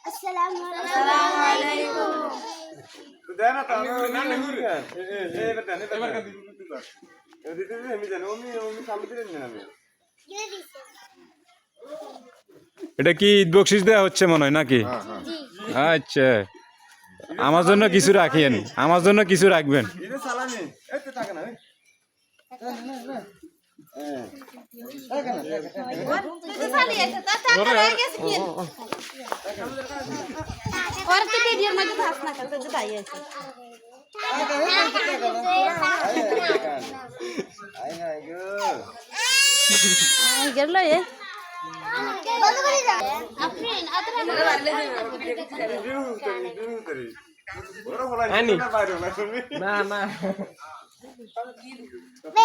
আসসালামু এটা কি ঈদ বকশিস দেওয়া হচ্ছে মনে হয় নাকি? আচ্ছা, আমার জন্য কিছু রাখেন, আমার জন্য কিছু রাখবেন।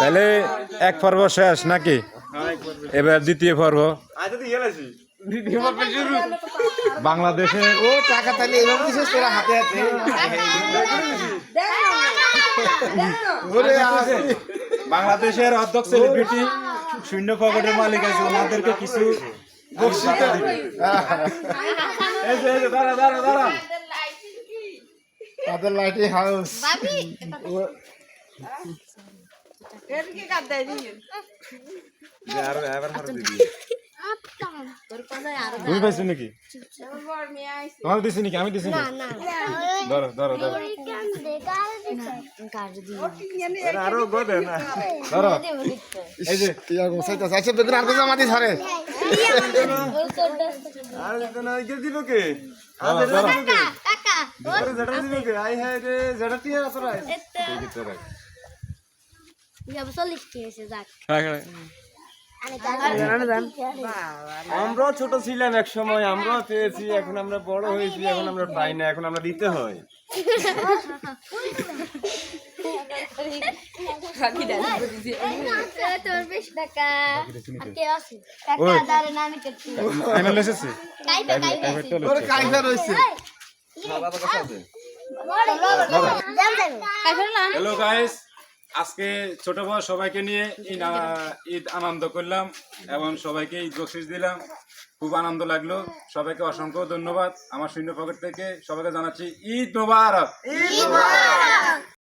তাহলে এক পর্ব শেষ নাকি? এবার দ্বিতীয় পর্ব বাংলাদেশে ও টাকা তাহলে এরকম কিছু তোরা হাতে হাতে বাংলাদেশের অধ্যক্ষ সেলিব্রিটি শূন্য পকেটের মালিক আছে, ওনাদেরকে কিছু বকশিশ দিবে। এই যে দাঁড়া দাঁড়া দাঁড়া, তাদের লাইটিং হাউস তুমি পাইছো নাকি? তোমার দিছি নাকি? আমি দিছি না। ধরো ধরো ধরো, আরো গদে না, ধরো। এই যে আচ্ছা বেগুন আর কোথাও আমাদের ধরে আলাইকুম। আর না কে দিব কে? ধরো ধরো। আরে জড়া দিব কে? আই হ্যায় রে জড়া টিয়া আসরা। আমরা ছোট ছিলাম এক সময়, আমরা পেয়েছি, এখন আমরা বড় হয়েছি, এখন আমরা পাই না, এখন আমরা দিতে হয়। হ্যালো গাইস, আজকে ছোট বড় সবাইকে নিয়ে ঈদ আনন্দ করলাম এবং সবাইকে ঈদ বকশিশ দিলাম। খুব আনন্দ লাগলো। সবাইকে অসংখ্য ধন্যবাদ। আমার শূন্য পকেট থেকে সবাইকে জানাচ্ছি ঈদ মোবারক।